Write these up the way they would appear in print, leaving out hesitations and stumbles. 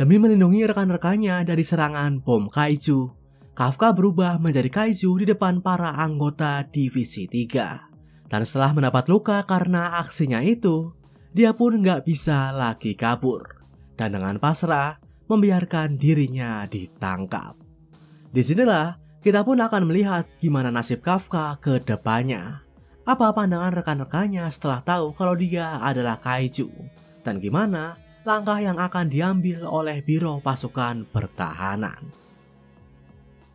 Demi melindungi rekan-rekannya dari serangan bom kaiju, Kafka berubah menjadi kaiju di depan para anggota Divisi 3. Dan setelah mendapat luka karena aksinya itu, dia pun nggak bisa lagi kabur. Dan dengan pasrah, membiarkan dirinya ditangkap. Disinilah kita pun akan melihat gimana nasib Kafka ke depannya. Apa pandangan rekan-rekannya setelah tahu kalau dia adalah kaiju. Dan gimana langkah yang akan diambil oleh Biro Pasukan Pertahanan.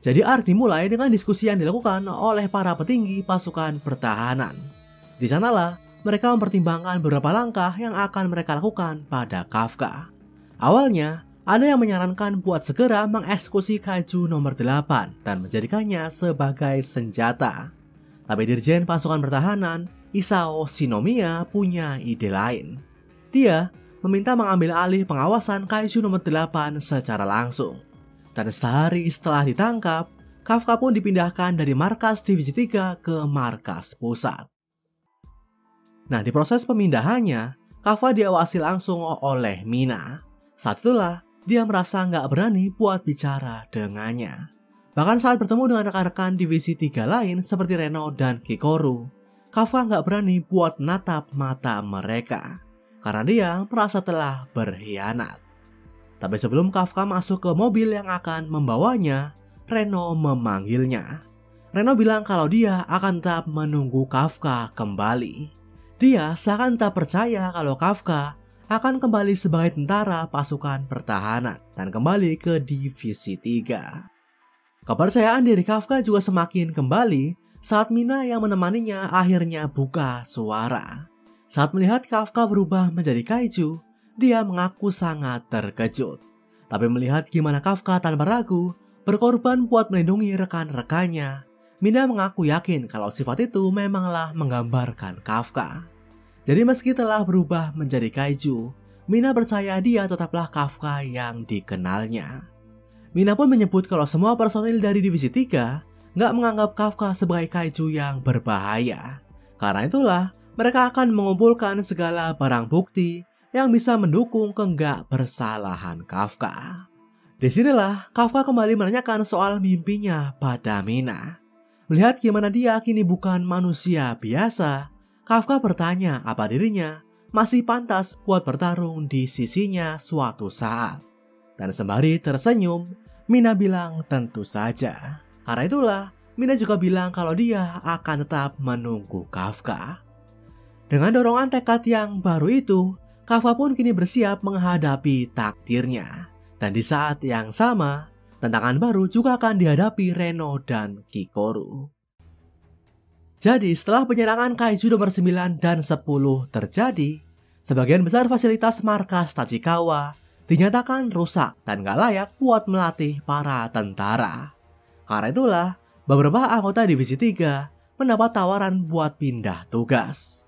Jadi arc dimulai dengan diskusi yang dilakukan oleh para petinggi pasukan pertahanan. Di sanalah mereka mempertimbangkan beberapa langkah yang akan mereka lakukan pada Kafka. Awalnya, ada yang menyarankan buat segera mengeksekusi kaiju nomor 8 dan menjadikannya sebagai senjata. Tapi Dirjen Pasukan Pertahanan, Isao Shinomiya punya ide lain. Dia meminta mengambil alih pengawasan kaiju nomor 8 secara langsung. Dan sehari setelah ditangkap, Kafka pun dipindahkan dari markas Divisi 3 ke markas pusat. Nah, di proses pemindahannya, Kafka diawasi langsung oleh Mina. Saat itulah, dia merasa nggak berani buat bicara dengannya. Bahkan saat bertemu dengan rekan-rekan Divisi 3 lain seperti Reno dan Kikoru, Kafka nggak berani buat menatap mata mereka. Karena dia merasa telah berkhianat. Tapi sebelum Kafka masuk ke mobil yang akan membawanya, Reno memanggilnya. Reno bilang kalau dia akan tetap menunggu Kafka kembali. Dia seakan tak percaya kalau Kafka akan kembali sebagai tentara pasukan pertahanan dan kembali ke Divisi 3. Kepercayaan diri Kafka juga semakin kembali saat Mina yang menemaninya akhirnya buka suara. Saat melihat Kafka berubah menjadi kaiju, dia mengaku sangat terkejut. Tapi melihat gimana Kafka tanpa ragu berkorban buat melindungi rekan-rekannya, Mina mengaku yakin kalau sifat itu memanglah menggambarkan Kafka. Jadi meski telah berubah menjadi kaiju, Mina percaya dia tetaplah Kafka yang dikenalnya. Mina pun menyebut kalau semua personil dari Divisi 3 nggak menganggap Kafka sebagai kaiju yang berbahaya. Karena itulah mereka akan mengumpulkan segala barang bukti yang bisa mendukung kenggak bersalahan Kafka. Disinilah Kafka kembali menanyakan soal mimpinya pada Mina. Melihat gimana dia kini bukan manusia biasa, Kafka bertanya apa dirinya masih pantas buat bertarung di sisinya suatu saat. Dan sembari tersenyum, Mina bilang tentu saja. Karena itulah Mina juga bilang kalau dia akan tetap menunggu Kafka. Dengan dorongan tekad yang baru itu, Kafka pun kini bersiap menghadapi takdirnya. Dan di saat yang sama, tantangan baru juga akan dihadapi Reno dan Kikoru. Jadi setelah penyerangan kaiju nomor 9 dan 10 terjadi, sebagian besar fasilitas markas Tachikawa dinyatakan rusak dan gak layak buat melatih para tentara. Karena itulah, beberapa anggota Divisi 3 mendapat tawaran buat pindah tugas.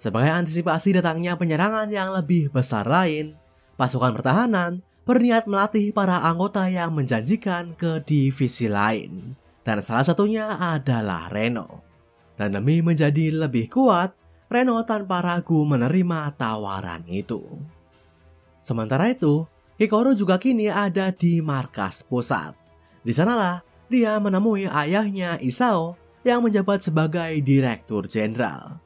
Sebagai antisipasi datangnya penyerangan yang lebih besar lain, pasukan pertahanan berniat melatih para anggota yang menjanjikan ke divisi lain. Dan salah satunya adalah Reno. Dan demi menjadi lebih kuat, Reno tanpa ragu menerima tawaran itu. Sementara itu, Kikoru juga kini ada di markas pusat. Di sanalah dia menemui ayahnya Isao yang menjabat sebagai Direktur Jenderal.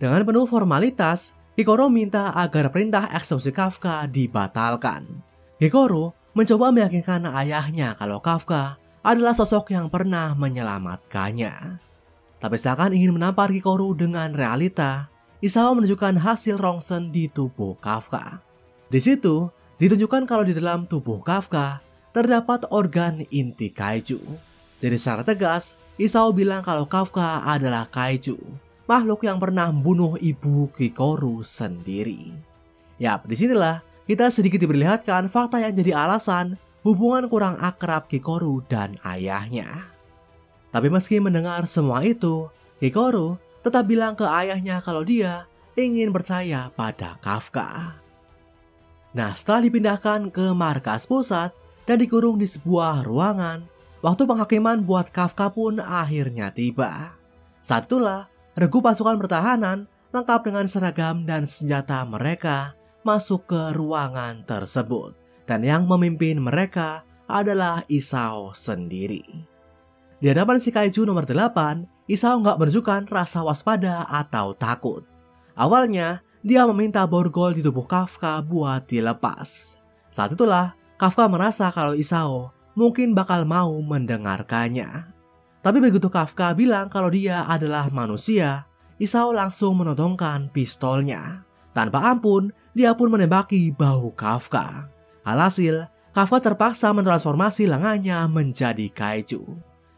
Dengan penuh formalitas, Kikoru minta agar perintah eksekusi Kafka dibatalkan. Kikoru mencoba meyakinkan ayahnya kalau Kafka adalah sosok yang pernah menyelamatkannya. Tapi seakan ingin menampar Kikoru dengan realita, Isao menunjukkan hasil rongsen di tubuh Kafka. Di situ, ditunjukkan kalau di dalam tubuh Kafka terdapat organ inti kaiju. Jadi secara tegas, Isao bilang kalau Kafka adalah kaiju, makhluk yang pernah membunuh ibu Kikoru sendiri. Yap, disinilah kita sedikit diperlihatkan fakta yang jadi alasan hubungan kurang akrab Kikoru dan ayahnya. Tapi meski mendengar semua itu, Kikoru tetap bilang ke ayahnya kalau dia ingin percaya pada Kafka. Nah, setelah dipindahkan ke markas pusat dan dikurung di sebuah ruangan, waktu penghakiman buat Kafka pun akhirnya tiba. Saat itulah, regu pasukan pertahanan lengkap dengan seragam dan senjata mereka masuk ke ruangan tersebut. Dan yang memimpin mereka adalah Isao sendiri. Di hadapan si kaiju nomor 8, Isao nggak menunjukkan rasa waspada atau takut. Awalnya, dia meminta borgol di tubuh Kafka buat dilepas. Saat itulah, Kafka merasa kalau Isao mungkin bakal mau mendengarkannya. Tapi begitu Kafka bilang kalau dia adalah manusia, Isao langsung menodongkan pistolnya. Tanpa ampun, dia pun menembaki bahu Kafka. Alhasil, Kafka terpaksa mentransformasi lengannya menjadi kaiju.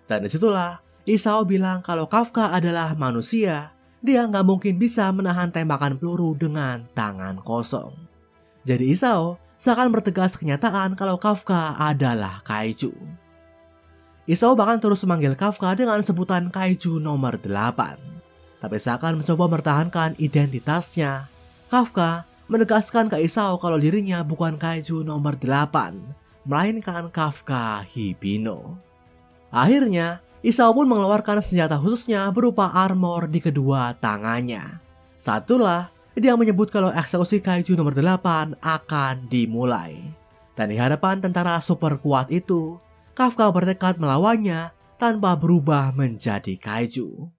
Dan disitulah, Isao bilang kalau Kafka adalah manusia, dia nggak mungkin bisa menahan tembakan peluru dengan tangan kosong. Jadi Isao seakan bertegas kenyataan kalau Kafka adalah kaiju. Isao bahkan terus memanggil Kafka dengan sebutan kaiju nomor 8. Tapi seakan mencoba mempertahankan identitasnya, Kafka menegaskan ke Isao kalau dirinya bukan kaiju nomor 8, melainkan Kafka Hibino. Akhirnya, Isao pun mengeluarkan senjata khususnya berupa armor di kedua tangannya. Saat itulah, dia menyebut kalau eksekusi kaiju nomor 8 akan dimulai. Dan di hadapan tentara super kuat itu, Kafka bertekad melawannya tanpa berubah menjadi kaiju.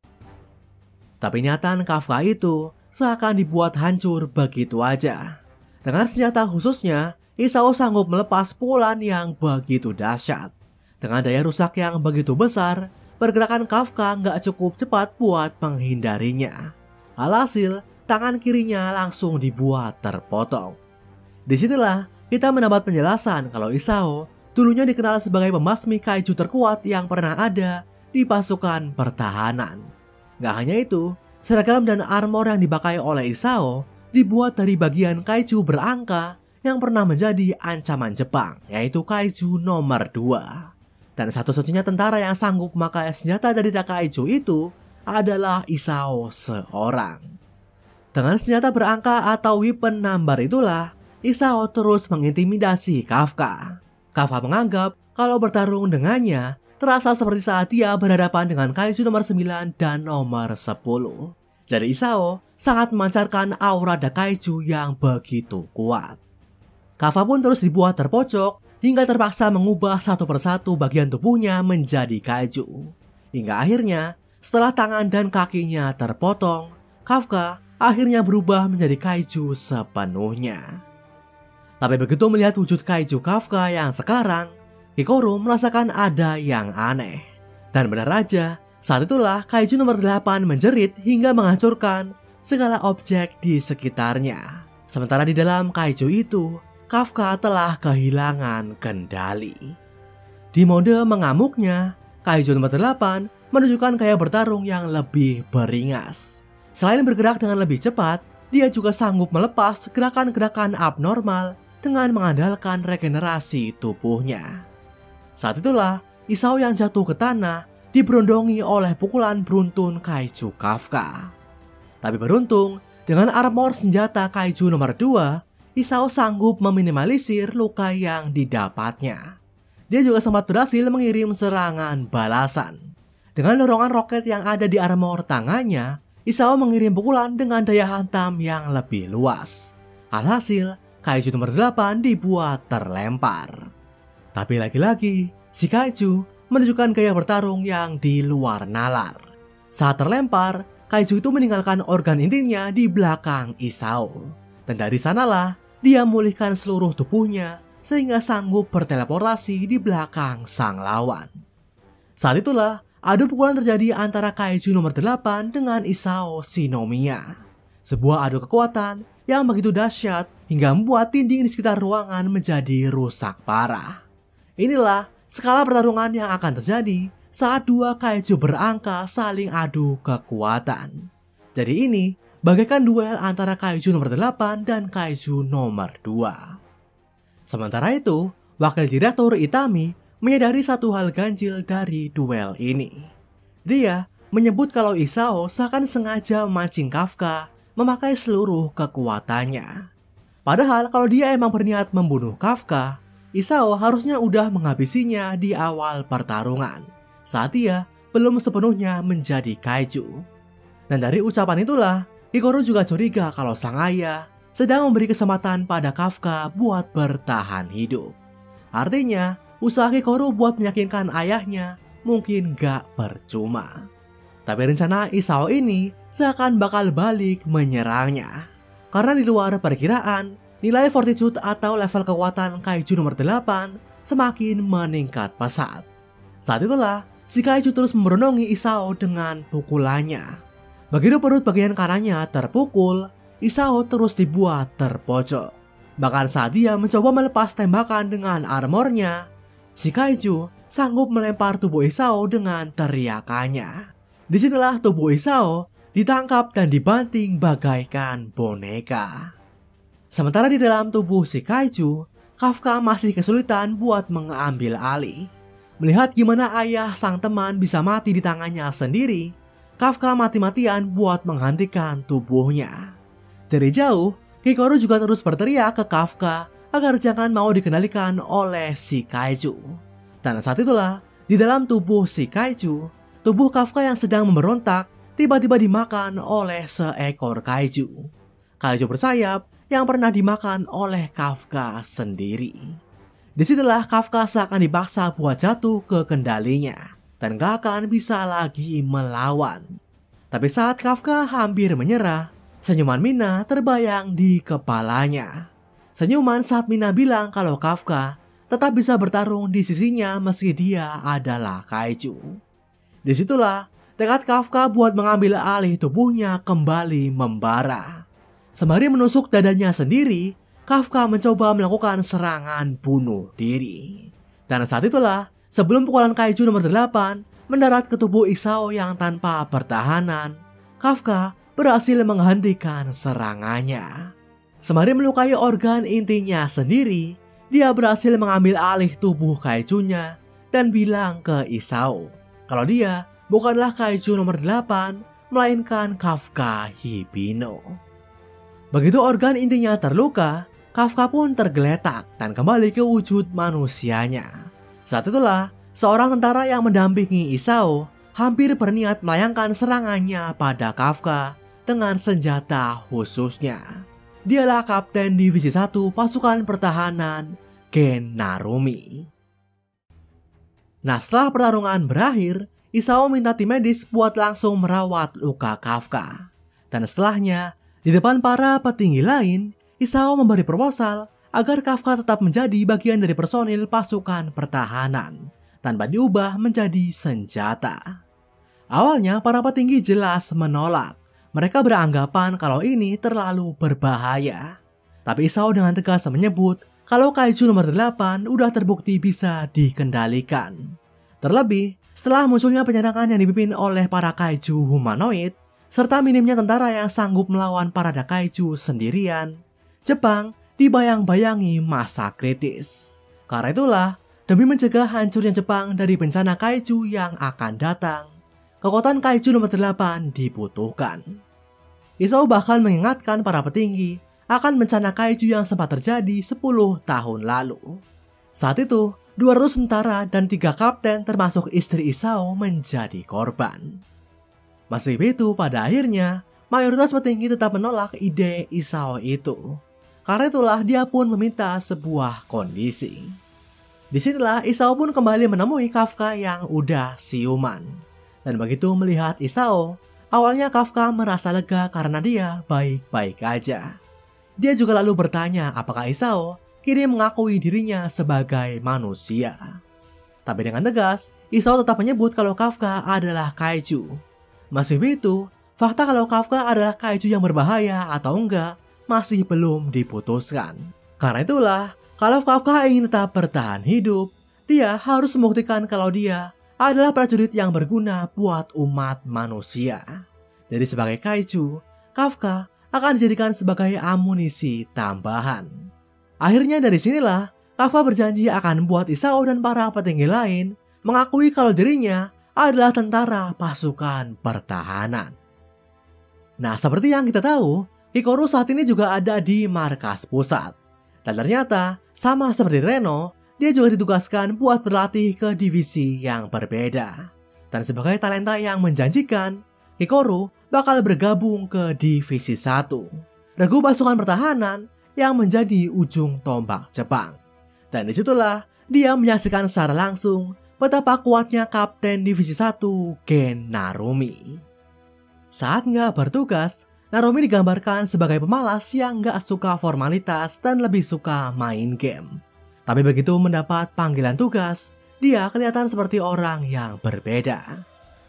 Tapi niatan Kafka itu seakan dibuat hancur begitu aja. Dengan senjata khususnya, Isao sanggup melepas pukulan yang begitu dahsyat. Dengan daya rusak yang begitu besar, pergerakan Kafka nggak cukup cepat buat menghindarinya. Alhasil, tangan kirinya langsung dibuat terpotong. Disinilah kita mendapat penjelasan kalau Isao dulunya dikenal sebagai pembasmi kaiju terkuat yang pernah ada di pasukan pertahanan. Gak hanya itu, seragam dan armor yang dipakai oleh Isao dibuat dari bagian kaiju berangka yang pernah menjadi ancaman Jepang, yaitu kaiju nomor 2. Dan satu-satunya tentara yang sanggup memakai senjata dari kaiju itu adalah Isao seorang. Dengan senjata berangka atau weapon number itulah, Isao terus mengintimidasi Kafka. Kafka menganggap kalau bertarung dengannya terasa seperti saat dia berhadapan dengan kaiju nomor 9 dan nomor 10. Jadi Isao sangat memancarkan aura kaiju yang begitu kuat. Kafka pun terus dibuat terpojok hingga terpaksa mengubah satu persatu bagian tubuhnya menjadi kaiju. Hingga akhirnya setelah tangan dan kakinya terpotong, Kafka akhirnya berubah menjadi kaiju sepenuhnya. Tapi begitu melihat wujud kaiju Kafka yang sekarang, Hikaru merasakan ada yang aneh. Dan benar aja, saat itulah kaiju nomor 8 menjerit hingga menghancurkan segala objek di sekitarnya. Sementara di dalam kaiju itu, Kafka telah kehilangan kendali. Di mode mengamuknya, kaiju nomor 8 menunjukkan gaya bertarung yang lebih beringas. Selain bergerak dengan lebih cepat, dia juga sanggup melepas gerakan-gerakan abnormal dengan mengandalkan regenerasi tubuhnya. Saat itulah, Isao yang jatuh ke tanah diberondongi oleh pukulan beruntun kaiju Kafka. Tapi beruntung, dengan armor senjata kaiju nomor 2, Isao sanggup meminimalisir luka yang didapatnya. Dia juga sempat berhasil mengirim serangan balasan. Dengan dorongan roket yang ada di armor tangannya, Isao mengirim pukulan dengan daya hantam yang lebih luas. Alhasil, kaiju nomor 8 dibuat terlempar. Tapi lagi-lagi, si kaiju menunjukkan gaya bertarung yang di luar nalar. Saat terlempar, kaiju itu meninggalkan organ intinya di belakang Isao. Dan dari sanalah, dia memulihkan seluruh tubuhnya sehingga sanggup berteleportasi di belakang sang lawan. Saat itulah, adu pukulan terjadi antara kaiju nomor 8 dengan Isao Shinomiya. Sebuah adu kekuatan yang begitu dahsyat hingga membuat dinding di sekitar ruangan menjadi rusak parah. Inilah skala pertarungan yang akan terjadi saat dua kaiju berangka saling adu kekuatan. Jadi ini bagaikan duel antara kaiju nomor 8 dan kaiju nomor 2. Sementara itu, Wakil Direktur Itami menyadari satu hal ganjil dari duel ini. Dia menyebut kalau Isao seakan sengaja memancing Kafka memakai seluruh kekuatannya. Padahal kalau dia emang berniat membunuh Kafka, Isao harusnya udah menghabisinya di awal pertarungan, saat dia belum sepenuhnya menjadi kaiju. Dan dari ucapan itulah, Hikaru juga curiga kalau sang ayah sedang memberi kesempatan pada Kafka buat bertahan hidup. Artinya, usaha Kikoru buat meyakinkan ayahnya mungkin gak percuma. Tapi rencana Isao ini seakan bakal balik menyerangnya. Karena di luar perkiraan, nilai fortitude atau level kekuatan Kaiju nomor 8 semakin meningkat pesat. Saat itulah, si Kaiju terus memberondongi Isao dengan pukulannya. Begitu perut bagian kanannya terpukul, Isao terus dibuat terpojok. Bahkan saat dia mencoba melepas tembakan dengan armornya, si Kaiju sanggup melempar tubuh Isao dengan teriakannya. Disinilah tubuh Isao ditangkap dan dibanting bagaikan boneka. Sementara di dalam tubuh si Kaiju, Kafka masih kesulitan buat mengambil alih. Melihat gimana ayah sang teman bisa mati di tangannya sendiri, Kafka mati-matian buat menghentikan tubuhnya. Dari jauh, Kikoru juga terus berteriak ke Kafka agar jangan mau dikendalikan oleh si Kaiju. Dan saat itulah, di dalam tubuh si Kaiju, tubuh Kafka yang sedang memberontak tiba-tiba dimakan oleh seekor Kaiju. Kaiju bersayap yang pernah dimakan oleh Kafka sendiri. Disitulah Kafka seakan dipaksa buat jatuh ke kendalinya dan gak akan bisa lagi melawan. Tapi saat Kafka hampir menyerah, senyuman Mina terbayang di kepalanya. Senyuman saat Mina bilang kalau Kafka tetap bisa bertarung di sisinya meski dia adalah Kaiju. Disitulah tekad Kafka buat mengambil alih tubuhnya kembali membara. Sembari menusuk dadanya sendiri, Kafka mencoba melakukan serangan bunuh diri. Dan saat itulah, sebelum pukulan Kaiju nomor 8 mendarat ke tubuh Isao yang tanpa pertahanan, Kafka berhasil menghentikan serangannya. Sembari melukai organ intinya sendiri, dia berhasil mengambil alih tubuh Kaijunya dan bilang ke Isao kalau dia bukanlah Kaiju nomor 8, melainkan Kafka Hibino. Begitu organ intinya terluka, Kafka pun tergeletak dan kembali ke wujud manusianya. Saat itulah, seorang tentara yang mendampingi Isao hampir berniat melayangkan serangannya pada Kafka dengan senjata khususnya. Dialah Kapten Divisi 1 Pasukan Pertahanan Gen Narumi. Nah, setelah pertarungan berakhir, Isao minta tim medis buat langsung merawat luka Kafka. Dan setelahnya, di depan para petinggi lain, Isao memberi proposal agar Kafka tetap menjadi bagian dari personil pasukan pertahanan, tanpa diubah menjadi senjata. Awalnya, para petinggi jelas menolak. Mereka beranggapan kalau ini terlalu berbahaya. Tapi Isao dengan tegas menyebut kalau Kaiju nomor 8 udah terbukti bisa dikendalikan. Terlebih, setelah munculnya penyerangan yang dipimpin oleh para Kaiju humanoid, serta minimnya tentara yang sanggup melawan para Kaiju sendirian, Jepang dibayang-bayangi masa kritis. Karena itulah, demi mencegah hancurnya Jepang dari bencana Kaiju yang akan datang, kekuatan Kaiju nomor 8 dibutuhkan. Isao bahkan mengingatkan para petinggi akan bencana Kaiju yang sempat terjadi 10 tahun lalu. Saat itu, 200 tentara dan 3 kapten termasuk istri Isao menjadi korban. Meski begitu, pada akhirnya, mayoritas petinggi tetap menolak ide Isao itu. Karena itulah dia pun meminta sebuah kondisi. Disinilah Isao pun kembali menemui Kafka yang udah siuman. Dan begitu melihat Isao, awalnya Kafka merasa lega karena dia baik-baik aja. Dia juga lalu bertanya apakah Isao kini mengakui dirinya sebagai manusia. Tapi dengan tegas, Isao tetap menyebut kalau Kafka adalah Kaiju. Meski begitu, fakta kalau Kafka adalah Kaiju yang berbahaya atau enggak masih belum diputuskan. Karena itulah, kalau Kafka ingin tetap bertahan hidup, dia harus membuktikan kalau dia adalah prajurit yang berguna buat umat manusia. Jadi sebagai Kaiju, Kafka akan dijadikan sebagai amunisi tambahan. Akhirnya dari sinilah, Kafka berjanji akan membuat Isao dan para petinggi lain mengakui kalau dirinya adalah tentara pasukan pertahanan. Nah, seperti yang kita tahu, Kikoru saat ini juga ada di markas pusat. Dan ternyata, sama seperti Reno, dia juga ditugaskan buat berlatih ke divisi yang berbeda. Dan sebagai talenta yang menjanjikan, Kikoru bakal bergabung ke Divisi 1. regu pasukan pertahanan yang menjadi ujung tombak Jepang. Dan disitulah dia menyaksikan secara langsung betapa kuatnya Kapten Divisi 1 Gen Narumi. Saat nggak bertugas, Narumi digambarkan sebagai pemalas yang nggak suka formalitas dan lebih suka main game. Tapi begitu mendapat panggilan tugas, dia kelihatan seperti orang yang berbeda.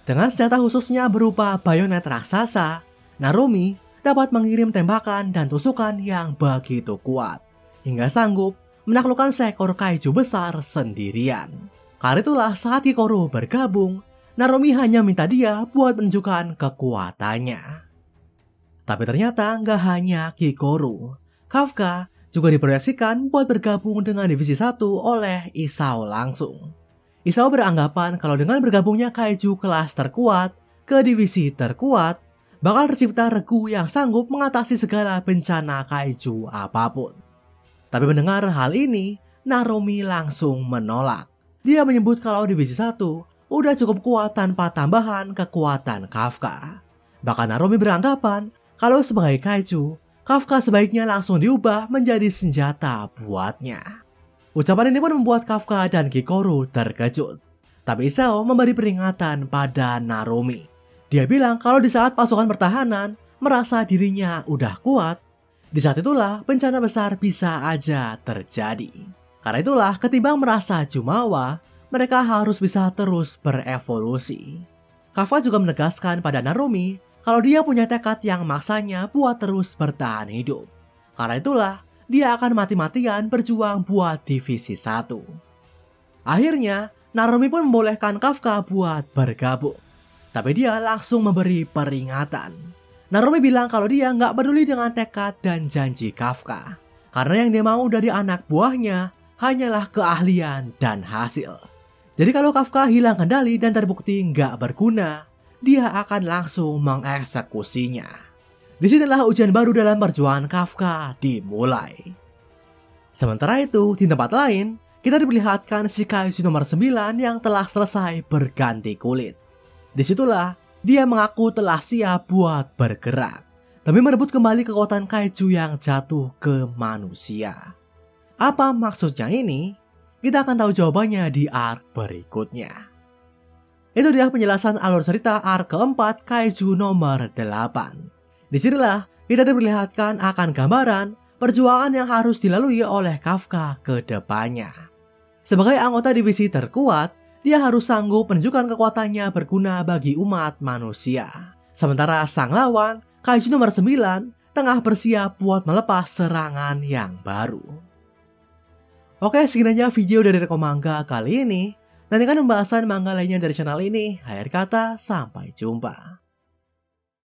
Dengan senjata khususnya berupa bayonet raksasa, Narumi dapat mengirim tembakan dan tusukan yang begitu kuat, hingga sanggup menaklukkan seekor kaiju besar sendirian. Karena itulah saat Kikoru bergabung, Narumi hanya minta dia buat menunjukkan kekuatannya. Tapi ternyata nggak hanya Kikoru, Kafka juga diproyeksikan buat bergabung dengan Divisi 1 oleh Isao langsung. Isao beranggapan kalau dengan bergabungnya kaiju kelas terkuat ke divisi terkuat, bakal tercipta regu yang sanggup mengatasi segala bencana kaiju apapun. Tapi mendengar hal ini, Narumi langsung menolak. Dia menyebut kalau Divisi 1 udah cukup kuat tanpa tambahan kekuatan Kafka. Bahkan Narumi beranggapan kalau sebagai kaiju, Kafka sebaiknya langsung diubah menjadi senjata buatnya. Ucapan ini pun membuat Kafka dan Kikoru terkejut. Tapi Isao memberi peringatan pada Narumi. Dia bilang kalau di saat pasukan pertahanan merasa dirinya udah kuat, di saat itulah bencana besar bisa aja terjadi. Karena itulah ketimbang merasa jumawa, mereka harus bisa terus berevolusi. Kafka juga menegaskan pada Narumi kalau dia punya tekad yang maksanya buat terus bertahan hidup. Karena itulah, dia akan mati-matian berjuang buat Divisi 1. Akhirnya, Narumi pun membolehkan Kafka buat bergabung. Tapi dia langsung memberi peringatan. Narumi bilang kalau dia nggak peduli dengan tekad dan janji Kafka. Karena yang dia mau dari anak buahnya hanyalah keahlian dan hasil. Jadi kalau Kafka hilang kendali dan terbukti nggak berguna, dia akan langsung mengeksekusinya. Disinilah ujian baru dalam perjuangan Kafka dimulai. Sementara itu, di tempat lain, kita diperlihatkan si kaiju nomor 9 yang telah selesai berganti kulit. Disitulah, dia mengaku telah siap buat bergerak, demi merebut kembali kekuatan kaiju yang jatuh ke manusia. Apa maksudnya ini? Kita akan tahu jawabannya di arc berikutnya. Itu dia penjelasan alur cerita arc keempat kaiju nomor 8. Disinilah kita diperlihatkan akan gambaran perjuangan yang harus dilalui oleh Kafka ke depannya. Sebagai anggota divisi terkuat, dia harus sanggup menunjukkan kekuatannya berguna bagi umat manusia. Sementara sang lawan, kaiju nomor 9, tengah bersiap buat melepas serangan yang baru. Oke, segini aja video dari Reko Manga kali ini. Nantikan pembahasan manga lainnya dari channel ini. Akhir kata, sampai jumpa.